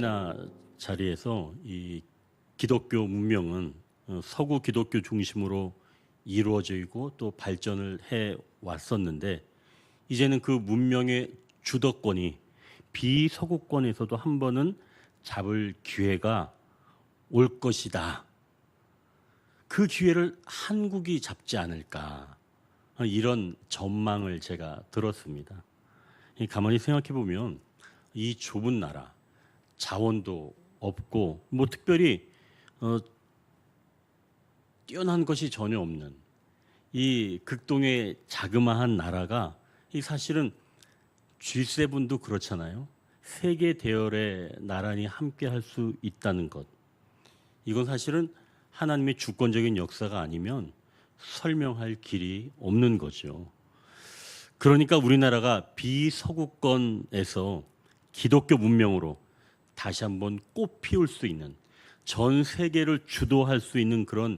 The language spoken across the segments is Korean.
세미나 자리에서 이 기독교 문명은 서구 기독교 중심으로 이루어지고 또 발전을 해 왔었는데, 이제는 그 문명의 주도권이 비서구권에서도 한 번은 잡을 기회가 올 것이다. 그 기회를 한국이 잡지 않을까, 이런 전망을 제가 들었습니다. 가만히 생각해 보면 이 좁은 나라, 자원도 없고 뭐 특별히 뛰어난 것이 전혀 없는 이 극동의 자그마한 나라가 이 사실은 G7도 그렇잖아요. 세계 대열에 나란히 함께 할 수 있다는 것, 이건 사실은 하나님의 주권적인 역사가 아니면 설명할 길이 없는 거죠. 그러니까 우리나라가 비서구권에서 기독교 문명으로 다시 한번 꽃 피울 수 있는, 전 세계를 주도할 수 있는 그런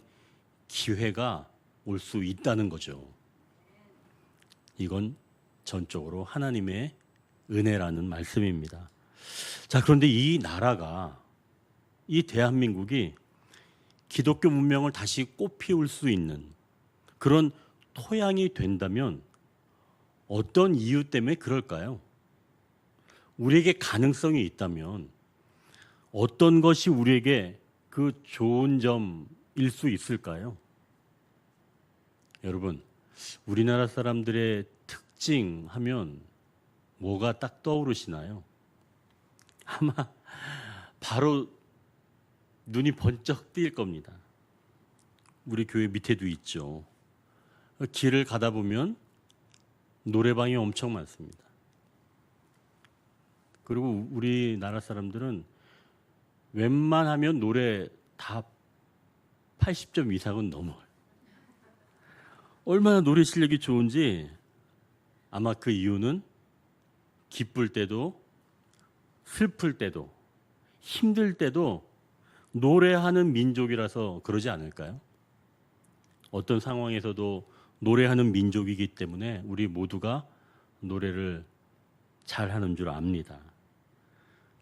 기회가 올 수 있다는 거죠. 이건 전적으로 하나님의 은혜라는 말씀입니다. 자, 그런데 이 나라가, 이 대한민국이 기독교 문명을 다시 꽃 피울 수 있는 그런 토양이 된다면 어떤 이유 때문에 그럴까요? 우리에게 가능성이 있다면 어떤 것이 우리에게 그 좋은 점일 수 있을까요? 여러분, 우리나라 사람들의 특징 하면 뭐가 딱 떠오르시나요? 아마 바로 눈이 번쩍 뜰 겁니다. 우리 교회 밑에도 있죠. 길을 가다 보면 노래방이 엄청 많습니다. 그리고 우리나라 사람들은 웬만하면 노래 다 80점 이상은 넘어요. 얼마나 노래 실력이 좋은지, 아마 그 이유는 기쁠 때도 슬플 때도 힘들 때도 노래하는 민족이라서 그러지 않을까요? 어떤 상황에서도 노래하는 민족이기 때문에 우리 모두가 노래를 잘하는 줄 압니다.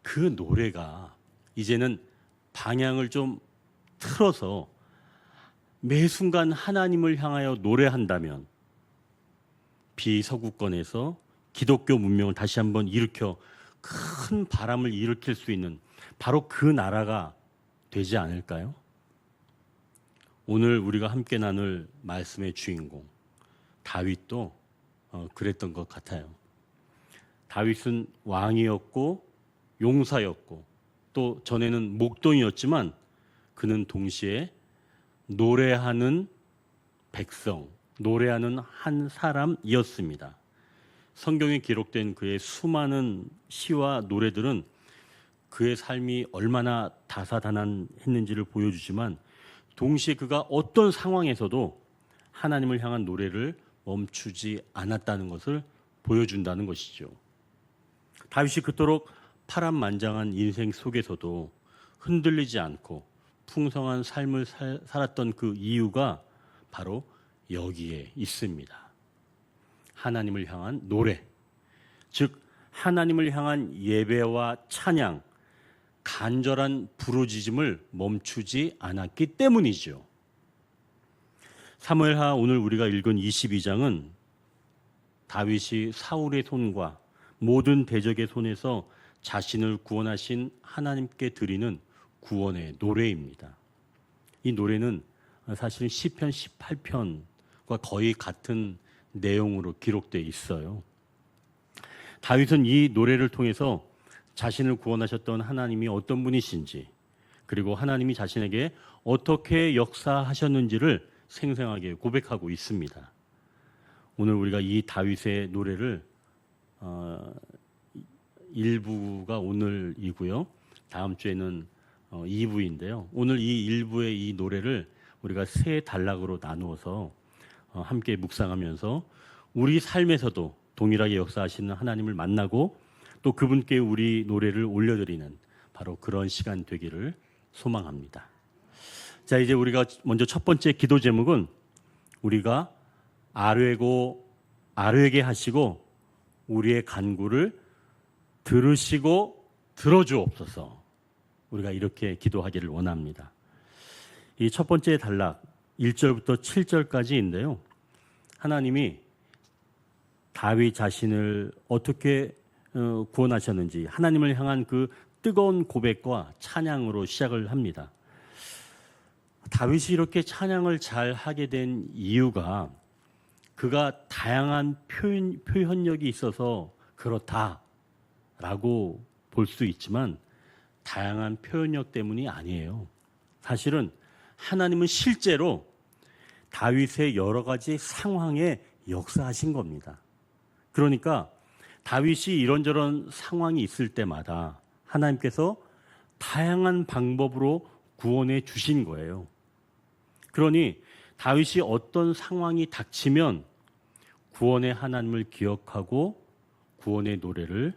그 노래가 이제는 방향을 좀 틀어서 매 순간 하나님을 향하여 노래한다면 비서구권에서 기독교 문명을 다시 한번 일으켜 큰 바람을 일으킬 수 있는 바로 그 나라가 되지 않을까요? 오늘 우리가 함께 나눌 말씀의 주인공 다윗도 그랬던 것 같아요. 다윗은 왕이었고 용사였고 또 전에는 목동이었지만 그는 동시에 노래하는 백성, 노래하는 한 사람이었습니다. 성경에 기록된 그의 수많은 시와 노래들은 그의 삶이 얼마나 다사다난했는지를 보여주지만 동시에 그가 어떤 상황에서도 하나님을 향한 노래를 멈추지 않았다는 것을 보여준다는 것이죠. 다윗이 그토록 파란만장한 인생 속에서도 흔들리지 않고 풍성한 삶을 살았던 그 이유가 바로 여기에 있습니다. 하나님을 향한 노래, 즉 하나님을 향한 예배와 찬양, 간절한 부르짖음을 멈추지 않았기 때문이죠. 사무엘하 오늘 우리가 읽은 22장은 다윗이 사울의 손과 모든 대적의 손에서 자신을 구원하신 하나님께 드리는 구원의 노래입니다. 이 노래는 사실 시편 18편과 거의 같은 내용으로 기록되어 있어요. 다윗은 이 노래를 통해서 자신을 구원하셨던 하나님이 어떤 분이신지, 그리고 하나님이 자신에게 어떻게 역사하셨는지를 생생하게 고백하고 있습니다. 오늘 우리가 이 다윗의 노래를 1부가 오늘이고요. 다음 주에는 2부인데요. 오늘 이 1부의 이 노래를 우리가 세 단락으로 나누어서 함께 묵상하면서 우리 삶에서도 동일하게 역사하시는 하나님을 만나고 또 그분께 우리 노래를 올려드리는 바로 그런 시간 되기를 소망합니다. 자, 이제 우리가 먼저 첫 번째 기도 제목은 우리가 아뢰게 하시고 우리의 간구를 들으시고 들어주옵소서, 우리가 이렇게 기도하기를 원합니다. 이 첫 번째 단락 1절부터 7절까지인데요. 하나님이 다윗 자신을 어떻게 구원하셨는지 하나님을 향한 그 뜨거운 고백과 찬양으로 시작을 합니다. 다윗이 이렇게 찬양을 잘 하게 된 이유가 그가 다양한 표현력이 있어서 그렇다라고 볼 수 있지만 다양한 표현력 때문이 아니에요. 사실은 하나님은 실제로 다윗의 여러 가지 상황에 역사하신 겁니다. 그러니까 다윗이 이런저런 상황이 있을 때마다 하나님께서 다양한 방법으로 구원해 주신 거예요. 그러니 다윗이 어떤 상황이 닥치면 구원의 하나님을 기억하고 구원의 노래를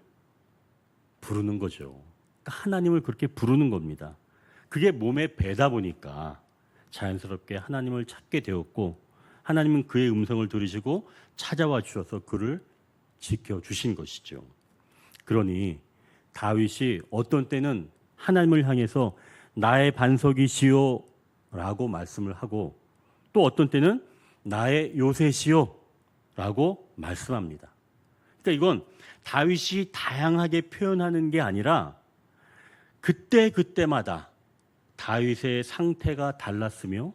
부르는 거죠. 그러니까 하나님을 그렇게 부르는 겁니다. 그게 몸에 배다 보니까 자연스럽게 하나님을 찾게 되었고 하나님은 그의 음성을 들으시고 찾아와 주셔서 그를 지켜주신 것이죠. 그러니 다윗이 어떤 때는 하나님을 향해서 나의 반석이시오 라고 말씀을 하고 또 어떤 때는 나의 요새시오 라고 말씀합니다. 그러니까 이건 다윗이 다양하게 표현하는 게 아니라 그때마다 다윗의 상태가 달랐으며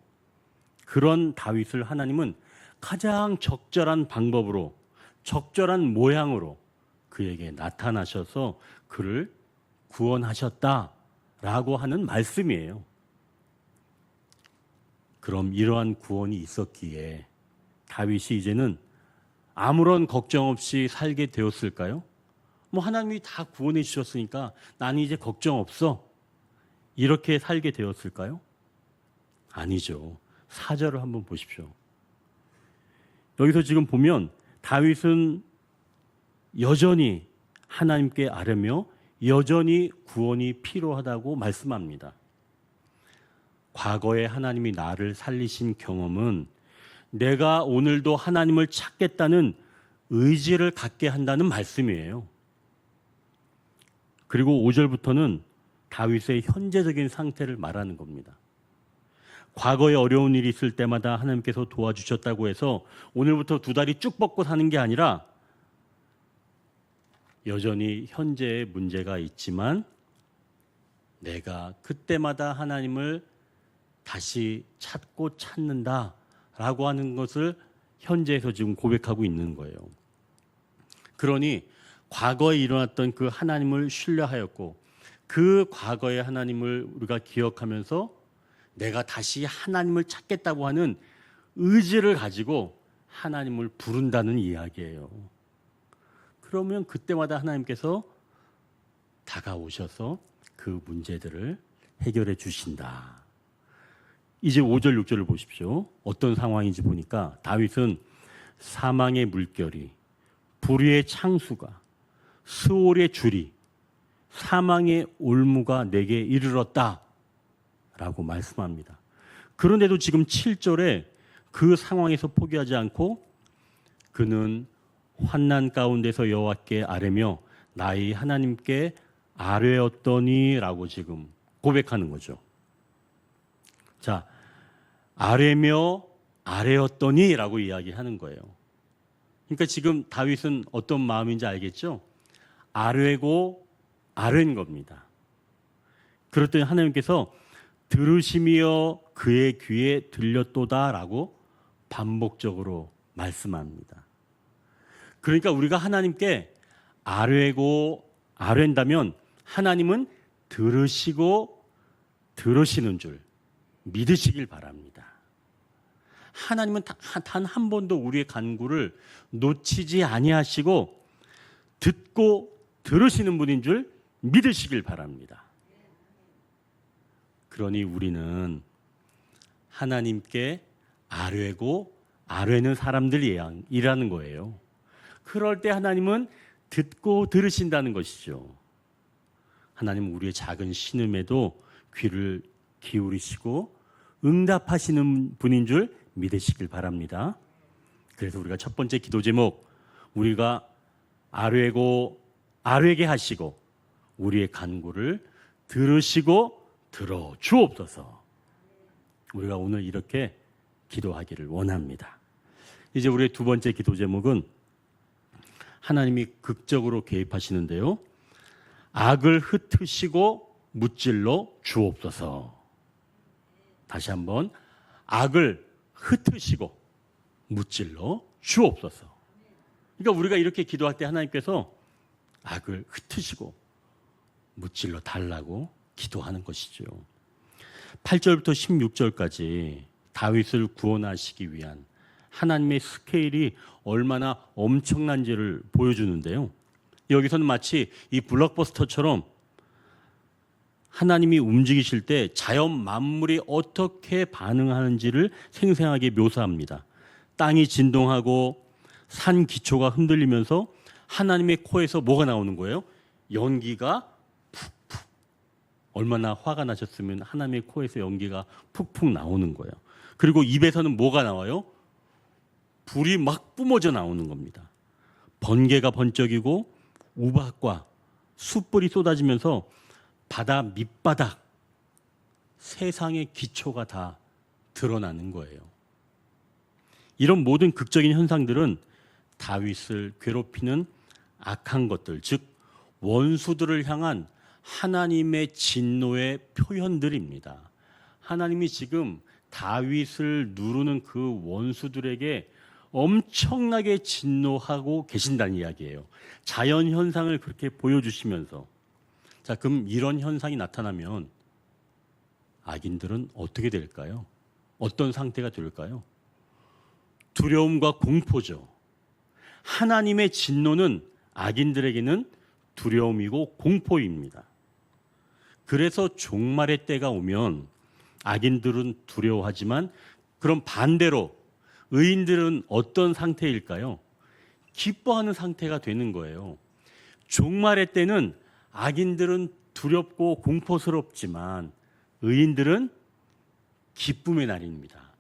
그런 다윗을 하나님은 가장 적절한 방법으로 적절한 모양으로 그에게 나타나셔서 그를 구원하셨다라고 하는 말씀이에요. 그럼 이러한 구원이 있었기에 다윗이 이제는 아무런 걱정 없이 살게 되었을까요? 하나님이 다 구원해 주셨으니까 나는 이제 걱정 없어. 이렇게 살게 되었을까요? 아니죠. 4절을 한번 보십시오. 여기서 지금 보면 다윗은 여전히 하나님께 아뢰며 여전히 구원이 필요하다고 말씀합니다. 과거에 하나님이 나를 살리신 경험은 내가 오늘도 하나님을 찾겠다는 의지를 갖게 한다는 말씀이에요. 그리고 5절부터는 다윗의 현재적인 상태를 말하는 겁니다. 과거에 어려운 일이 있을 때마다 하나님께서 도와주셨다고 해서 오늘부터 두 다리 쭉 뻗고 사는 게 아니라 여전히 현재의 문제가 있지만 내가 그때마다 하나님을 다시 찾고 찾는다라고 하는 것을 현재에서 지금 고백하고 있는 거예요. 그러니 과거에 일어났던 그 하나님을 신뢰하였고 그 과거의 하나님을 우리가 기억하면서 내가 다시 하나님을 찾겠다고 하는 의지를 가지고 하나님을 부른다는 이야기예요. 그러면 그때마다 하나님께서 다가오셔서 그 문제들을 해결해 주신다. 이제 5절, 6절을 보십시오. 어떤 상황인지 보니까 다윗은 사망의 물결이, 불의의 창수가, 스올의 줄이, 사망의 올무가 내게 이르렀다 라고 말씀합니다. 그런데도 지금 7절에 그 상황에서 포기하지 않고 그는 환난 가운데서 여호와께 아뢰며 나의 하나님께 아뢰었더니 라고 지금 고백하는 거죠. 자, 아뢰며 아뢰었더니 라고 이야기하는 거예요. 그러니까 지금 다윗은 어떤 마음인지 알겠죠? 아뢰고 아뢰는 겁니다. 그랬더니 하나님께서 들으시며 그의 귀에 들렸도다라고 반복적으로 말씀합니다. 그러니까 우리가 하나님께 아뢰고 아뢰다면 하나님은 들으시고 들으시는 줄 믿으시길 바랍니다. 하나님은 단 한 번도 우리의 간구를 놓치지 아니하시고 듣고 들으시는 분인 줄 믿으시길 바랍니다. 그러니 우리는 하나님께 아뢰고 아뢰는 사람들이라는 거예요. 그럴 때 하나님은 듣고 들으신다는 것이죠. 하나님은 우리의 작은 신음에도 귀를 기울이시고 응답하시는 분인 줄 믿으시길 바랍니다. 그래서 우리가 첫 번째 기도 제목, 우리가 아뢰고 아뢰게 하시고 우리의 간구를 들으시고 들어주옵소서. 우리가 오늘 이렇게 기도하기를 원합니다. 이제 우리의 두 번째 기도 제목은 하나님이 극적으로 개입하시는데요. 악을 흩으시고 무찔러 주옵소서. 다시 한번 악을 흩으시고 무찔러 주옵소서. 그러니까 우리가 이렇게 기도할 때 하나님께서 악을 흩으시고 무찔러 달라고 기도하는 것이죠. 8절부터 16절까지 다윗을 구원하시기 위한 하나님의 스케일이 얼마나 엄청난지를 보여주는데요. 여기서는 마치 이 블록버스터처럼 하나님이 움직이실 때 자연 만물이 어떻게 반응하는지를 생생하게 묘사합니다. 땅이 진동하고 산 기초가 흔들리면서 하나님의 코에서 뭐가 나오는 거예요? 연기가 푹푹. 얼마나 화가 나셨으면 하나님의 코에서 연기가 푹푹 나오는 거예요. 그리고 입에서는 뭐가 나와요? 불이 막 뿜어져 나오는 겁니다. 번개가 번쩍이고 우박과 숯불이 쏟아지면서 바다 밑바닥 세상의 기초가 다 드러나는 거예요. 이런 모든 극적인 현상들은 다윗을 괴롭히는 악한 것들, 즉 원수들을 향한 하나님의 진노의 표현들입니다. 하나님이 지금 다윗을 누르는 그 원수들에게 엄청나게 진노하고 계신다는 이야기예요. 자연 현상을 그렇게 보여주시면서, 자, 그럼 이런 현상이 나타나면 악인들은 어떻게 될까요? 어떤 상태가 될까요? 두려움과 공포죠. 하나님의 진노는 악인들에게는 두려움이고 공포입니다. 그래서 종말의 때가 오면 악인들은 두려워하지만 그럼 반대로 의인들은 어떤 상태일까요? 기뻐하는 상태가 되는 거예요. 종말의 때는 악인들은 두렵고 공포스럽지만 의인들은 기쁨의 날입니다.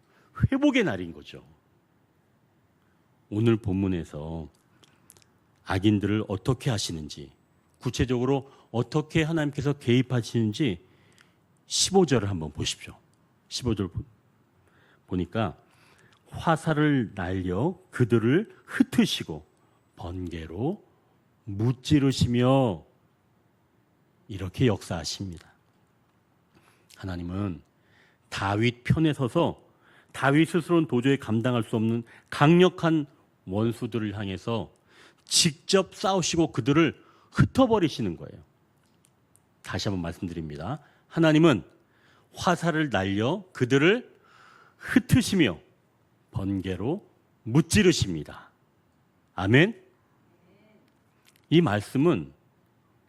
회복의 날인 거죠. 오늘 본문에서 악인들을 어떻게 하시는지, 구체적으로 어떻게 하나님께서 개입하시는지 15절을 한번 보십시오. 15절 보니까 화살을 날려 그들을 흩으시고 번개로 무찌르시며 이렇게 역사하십니다. 하나님은 다윗 편에 서서 다윗 스스로는 도저히 감당할 수 없는 강력한 원수들을 향해서 직접 싸우시고 그들을 흩어버리시는 거예요. 다시 한번 말씀드립니다. 하나님은 화살을 날려 그들을 흩으시며 번개로 무찌르십니다. 아멘. 이 말씀은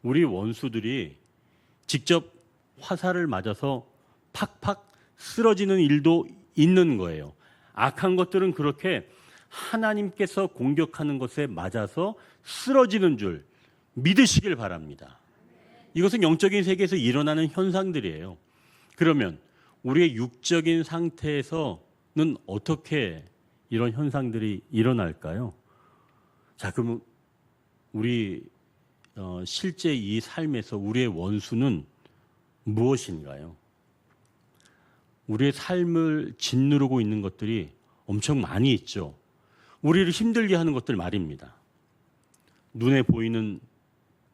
우리 원수들이 직접 화살을 맞아서 팍팍 쓰러지는 일도 있는 거예요. 악한 것들은 그렇게 하나님께서 공격하는 것에 맞아서 쓰러지는 줄 믿으시길 바랍니다. 이것은 영적인 세계에서 일어나는 현상들이에요. 그러면 우리의 육적인 상태에서는 어떻게 이런 현상들이 일어날까요? 자, 그럼 우리 실제 이 삶에서 우리의 원수는 무엇인가요? 우리의 삶을 짓누르고 있는 것들이 엄청 많이 있죠. 우리를 힘들게 하는 것들 말입니다. 눈에 보이는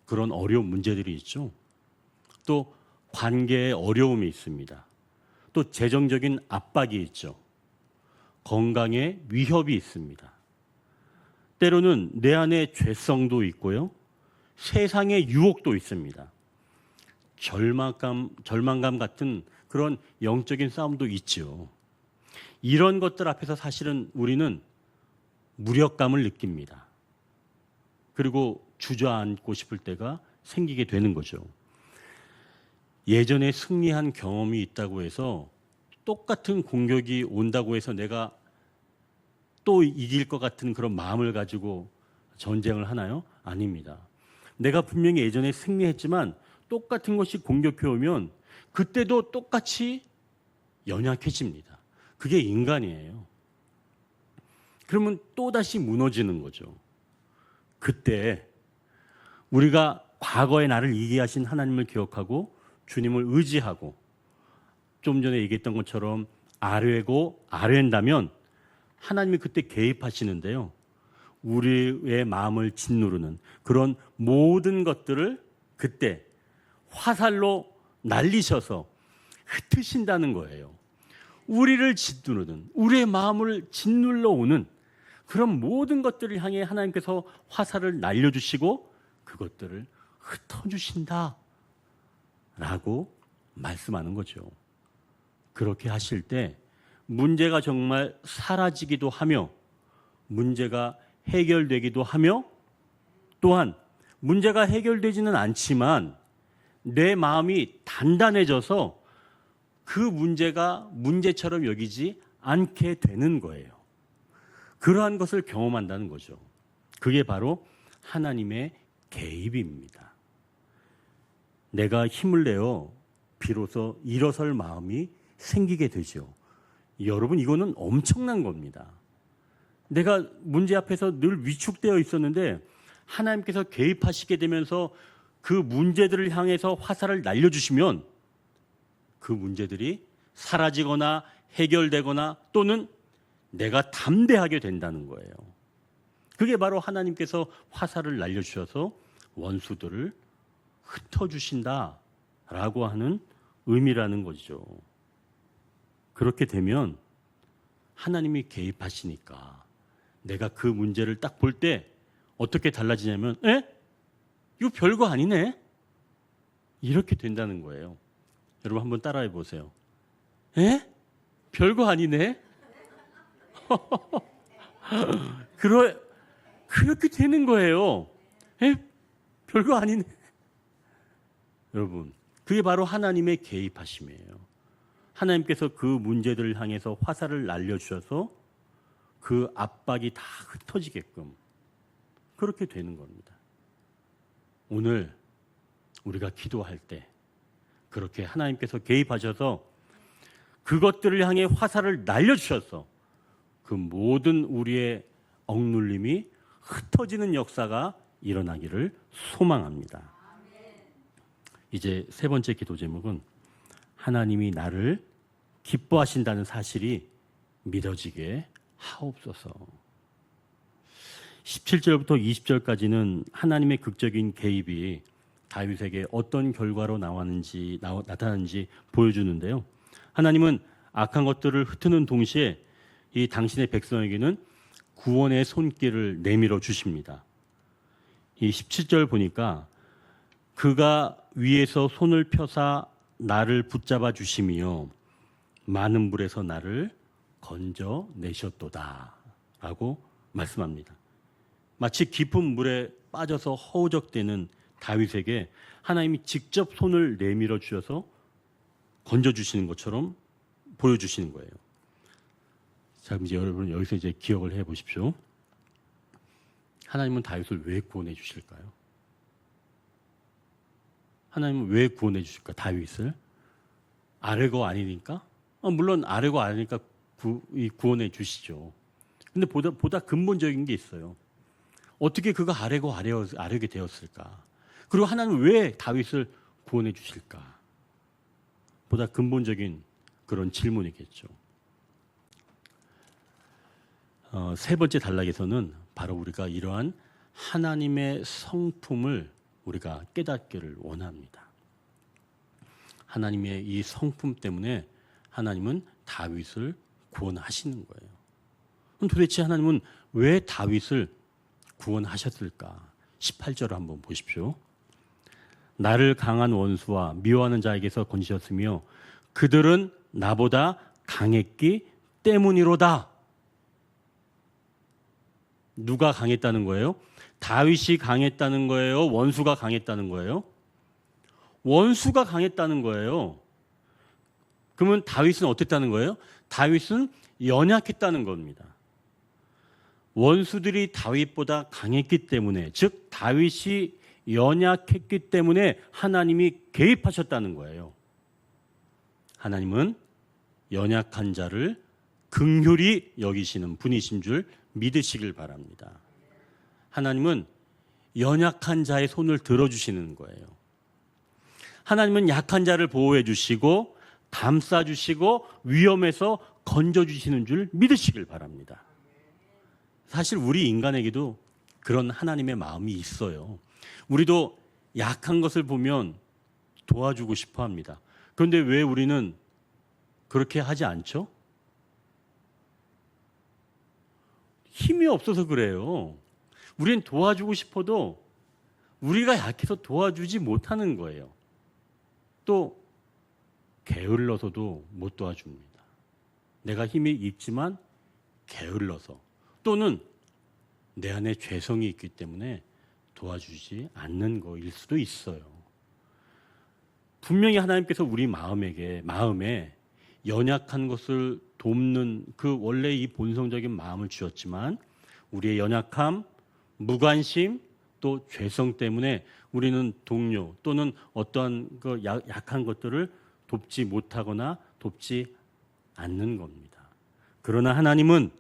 그런 어려운 문제들이 있죠. 또 관계에 어려움이 있습니다. 또 재정적인 압박이 있죠. 건강에 위협이 있습니다. 때로는 내 안에 죄성도 있고요. 세상의 유혹도 있습니다. 절망감 같은 그런 영적인 싸움도 있죠. 이런 것들 앞에서 사실은 우리는 무력감을 느낍니다. 그리고 주저앉고 싶을 때가 생기게 되는 거죠. 예전에 승리한 경험이 있다고 해서 똑같은 공격이 온다고 해서 내가 또 이길 것 같은 그런 마음을 가지고 전쟁을 하나요? 아닙니다. 내가 분명히 예전에 승리했지만 똑같은 것이 공격해 오면 그때도 똑같이 연약해집니다. 그게 인간이에요. 그러면 또다시 무너지는 거죠. 그때 우리가 과거의 나를 이기게 하신 하나님을 기억하고 주님을 의지하고 좀 전에 얘기했던 것처럼 아뢰고 아뢰한다면 하나님이 그때 개입하시는데요. 우리의 마음을 짓누르는 그런 모든 것들을 그때 화살로 날리셔서 흩으신다는 거예요. 우리를 짓누르는, 우리의 마음을 짓눌러 오는 그런 모든 것들을 향해 하나님께서 화살을 날려주시고 그것들을 흩어주신다 라고 말씀하는 거죠. 그렇게 하실 때 문제가 정말 사라지기도 하며 문제가 해결되기도 하며 또한 문제가 해결되지는 않지만 내 마음이 단단해져서 그 문제가 문제처럼 여기지 않게 되는 거예요. 그러한 것을 경험한다는 거죠. 그게 바로 하나님의 개입입니다. 내가 힘을 내어 비로소 일어설 마음이 생기게 되죠. 여러분, 이거는 엄청난 겁니다. 내가 문제 앞에서 늘 위축되어 있었는데 하나님께서 개입하시게 되면서 그 문제들을 향해서 화살을 날려주시면 그 문제들이 사라지거나 해결되거나 또는 내가 담대하게 된다는 거예요. 그게 바로 하나님께서 화살을 날려주셔서 원수들을 흩어주신다라고 하는 의미라는 거죠. 그렇게 되면 하나님이 개입하시니까 내가 그 문제를 딱 볼 때 어떻게 달라지냐면 이거 별거 아니네? 이렇게 된다는 거예요. 여러분 한번 따라해 보세요. 별거 아니네? 그렇게 되는 거예요. 별거 아니네. 여러분, 그게 바로 하나님의 개입하심이에요. 하나님께서 그 문제들을 향해서 화살을 날려주셔서 그 압박이 다 흩어지게끔 그렇게 되는 겁니다. 오늘 우리가 기도할 때 그렇게 하나님께서 개입하셔서 그것들을 향해 화살을 날려주셔서 그 모든 우리의 억눌림이 흩어지는 역사가 일어나기를 소망합니다. 이제 세 번째 기도 제목은 하나님이 나를 기뻐하신다는 사실이 믿어지게 하옵소서. 17절부터 20절까지는 하나님의 극적인 개입이 다윗에게 어떤 결과로 나타나는지 보여주는데요. 하나님은 악한 것들을 흩트는 동시에 이 당신의 백성에게는 구원의 손길을 내밀어 주십니다. 이 17절 보니까 그가 위에서 손을 펴사 나를 붙잡아 주시며 많은 물에서 나를 건져내셨도다 라고 말씀합니다. 마치 깊은 물에 빠져서 허우적대는 다윗에게 하나님이 직접 손을 내밀어 주셔서 건져주시는 것처럼 보여주시는 거예요. 자, 이제 여러분 여기서 이제 기억을 해 보십시오. 하나님은 다윗을 왜 구원해 주실까요? 하나님은 왜 구원해 주실까? 다윗을 아뢰고 아니니까? 물론 아뢰고 아니니까 구원해 주시죠. 근데 보다 근본적인 게 있어요. 어떻게 그가 아뢰게 되었을까? 그리고 하나님은 왜 다윗을 구원해 주실까? 보다 근본적인 그런 질문이겠죠. 세 번째 단락에서는 바로 우리가 이러한 하나님의 성품을 우리가 깨닫기를 원합니다. 하나님의 이 성품 때문에 하나님은 다윗을 구원하시는 거예요. 그럼 도대체 하나님은 왜 다윗을 구원하셨을까? 18절을 한번 보십시오. 나를 강한 원수와 미워하는 자에게서 건지셨으며 그들은 나보다 강했기 때문이로다. 누가 강했다는 거예요? 다윗이 강했다는 거예요? 원수가 강했다는 거예요? 원수가 강했다는 거예요. 그러면 다윗은 어땠다는 거예요? 다윗은 연약했다는 겁니다. 원수들이 다윗보다 강했기 때문에, 즉 다윗이 연약했기 때문에 하나님이 개입하셨다는 거예요. 하나님은 연약한 자를 긍휼히 여기시는 분이신 줄 믿으시길 바랍니다. 하나님은 연약한 자의 손을 들어주시는 거예요. 하나님은 약한 자를 보호해 주시고 감싸 주시고 위험에서 건져 주시는 줄 믿으시길 바랍니다. 사실 우리 인간에게도 그런 하나님의 마음이 있어요. 우리도 약한 것을 보면 도와주고 싶어 합니다. 그런데 왜 우리는 그렇게 하지 않죠? 힘이 없어서 그래요. 우리는 도와주고 싶어도 우리가 약해서 도와주지 못하는 거예요. 또 게을러서도 못 도와줍니다. 내가 힘이 있지만 게을러서, 또는 내 안에 죄성이 있기 때문에 도와주지 않는 거일 수도 있어요. 분명히 하나님께서 우리 마음에 연약한 것을 돕는 그 원래 이 본성적인 마음을 주셨지만 우리의 연약함, 무관심, 또 죄성 때문에 우리는 동료 또는 어떠한 그 약한 것들을 돕지 못하거나 돕지 않는 겁니다. 그러나 하나님은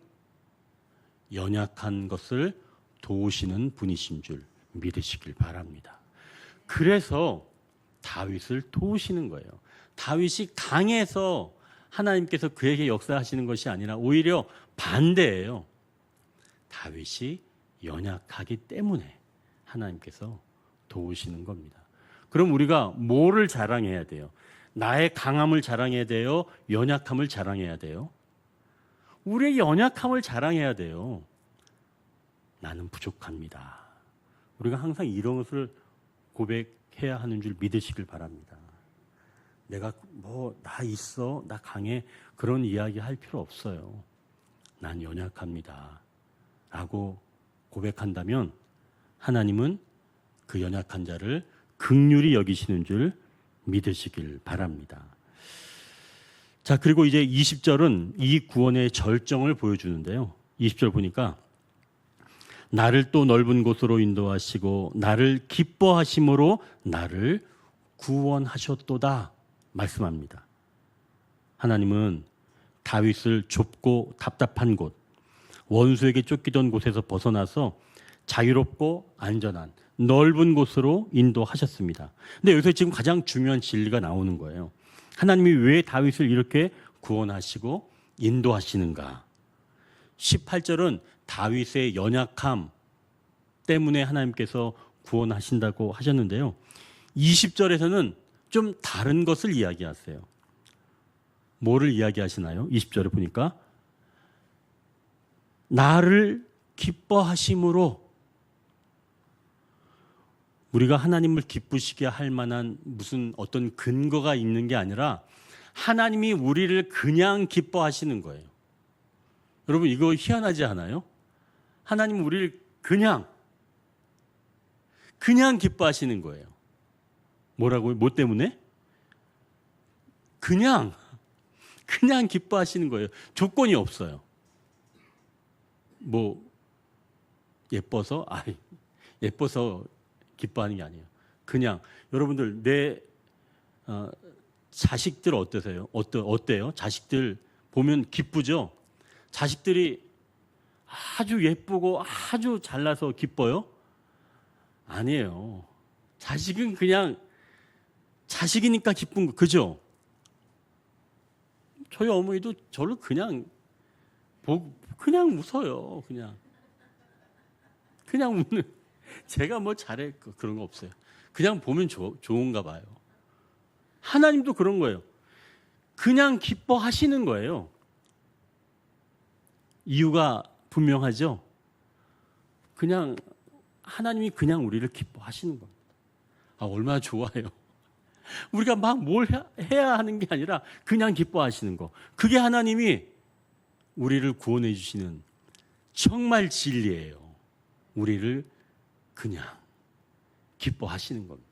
연약한 것을 도우시는 분이신 줄 믿으시길 바랍니다. 그래서 다윗을 도우시는 거예요. 다윗이 강해서 하나님께서 그에게 역사하시는 것이 아니라 오히려 반대예요. 다윗이 연약하기 때문에 하나님께서 도우시는 겁니다. 그럼 우리가 뭐를 자랑해야 돼요? 나의 강함을 자랑해야 돼요? 연약함을 자랑해야 돼요? 우리의 연약함을 자랑해야 돼요. 나는 부족합니다. 우리가 항상 이런 것을 고백해야 하는 줄 믿으시길 바랍니다. 내가 나 있어, 나 강해, 그런 이야기 할 필요 없어요. 난 연약합니다 라고 고백한다면 하나님은 그 연약한 자를 긍휼히 여기시는 줄 믿으시길 바랍니다. 자, 그리고 이제 20절은 이 구원의 절정을 보여주는데요. 20절 보니까 나를 또 넓은 곳으로 인도하시고 나를 기뻐하심으로 나를 구원하셨도다 말씀합니다. 하나님은 다윗을 좁고 답답한 곳, 원수에게 쫓기던 곳에서 벗어나서 자유롭고 안전한 넓은 곳으로 인도하셨습니다. 근데 여기서 지금 가장 중요한 진리가 나오는 거예요. 하나님이 왜 다윗을 이렇게 구원하시고 인도하시는가? 18절은 다윗의 연약함 때문에 하나님께서 구원하신다고 하셨는데요. 20절에서는 좀 다른 것을 이야기하세요. 뭐를 이야기하시나요? 20절에 보니까 나를 기뻐하심으로, 우리가 하나님을 기쁘시게 할 만한 무슨 어떤 근거가 있는 게 아니라 하나님이 우리를 그냥 기뻐하시는 거예요. 여러분, 이거 희한하지 않아요? 하나님은 우리를 그냥 기뻐하시는 거예요. 뭐라고요? 뭐 때문에? 그냥 기뻐하시는 거예요. 조건이 없어요. 예뻐서 기뻐하는 게 아니에요. 그냥 여러분들 내 자식들 어떠세요? 어때요? 자식들 보면 기쁘죠? 자식들이 아주 예쁘고 아주 잘나서 기뻐요? 아니에요. 자식은 그냥 자식이니까 기쁜 거, 그죠? 저희 어머니도 저를 그냥 웃어요. 그냥 웃는. 제가 잘해 그런 거 없어요. 그냥 보면 좋은가 봐요. 하나님도 그런 거예요. 그냥 기뻐하시는 거예요. 이유가 분명하죠. 그냥 하나님이 그냥 우리를 기뻐하시는 겁니다. 얼마나 좋아요. 우리가 막 뭘 해야 하는 게 아니라 그냥 기뻐하시는 거. 그게 하나님이 우리를 구원해 주시는 정말 진리예요. 우리를 그냥 기뻐하시는 겁니다.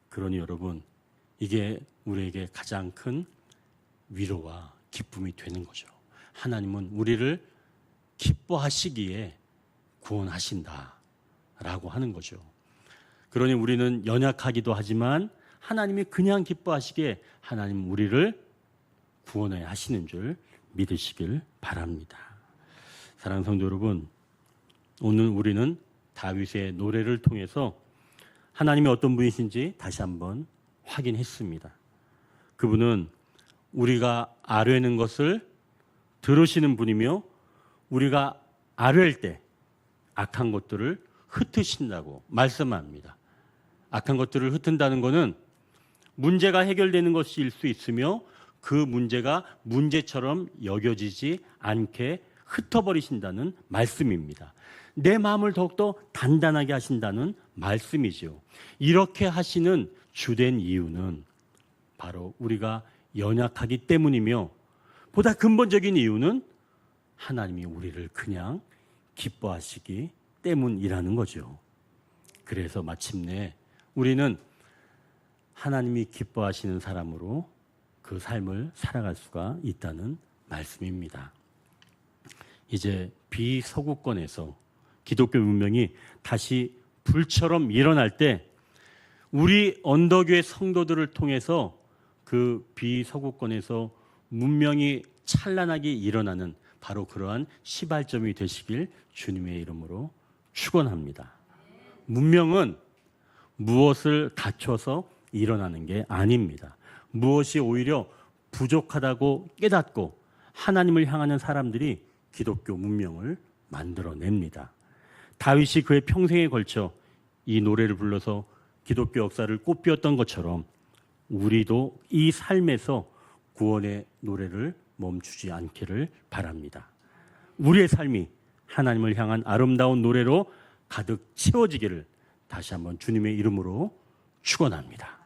그러니 여러분, 이게 우리에게 가장 큰 위로와 기쁨이 되는 거죠. 하나님은 우리를 기뻐하시기에 구원하신다라고 하는 거죠. 그러니 우리는 연약하기도 하지만 하나님이 그냥 기뻐하시기에 하나님 우리를 구원해 하시는 줄 믿으시길 바랍니다. 사랑하는 성도 여러분, 오늘 우리는 다윗의 노래를 통해서 하나님이 어떤 분이신지 다시 한번 확인했습니다. 그분은 우리가 아뢰는 것을 들으시는 분이며 우리가 아뢰을 때 악한 것들을 흩으신다고 말씀합니다. 악한 것들을 흩은다는 것은 문제가 해결되는 것일 수 있으며 그 문제가 문제처럼 여겨지지 않게 흩어버리신다는 말씀입니다. 내 마음을 더욱더 단단하게 하신다는 말씀이죠. 이렇게 하시는 주된 이유는 바로 우리가 연약하기 때문이며 보다 근본적인 이유는 하나님이 우리를 그냥 기뻐하시기 때문이라는 거죠. 그래서 마침내 우리는 하나님이 기뻐하시는 사람으로 그 삶을 살아갈 수가 있다는 말씀입니다. 이제 비서구권에서 기독교 문명이 다시 불처럼 일어날 때 우리 언더교회 성도들을 통해서 그 비서구권에서 문명이 찬란하게 일어나는 바로 그러한 시발점이 되시길 주님의 이름으로 축원합니다. 문명은 무엇을 갖춰서 일어나는 게 아닙니다. 무엇이 오히려 부족하다고 깨닫고 하나님을 향하는 사람들이 기독교 문명을 만들어냅니다. 다윗이 그의 평생에 걸쳐 이 노래를 불러서 기독교 역사를 꽃피웠던 것처럼 우리도 이 삶에서 구원의 노래를 멈추지 않기를 바랍니다. 우리의 삶이 하나님을 향한 아름다운 노래로 가득 채워지기를 다시 한번 주님의 이름으로 축원합니다.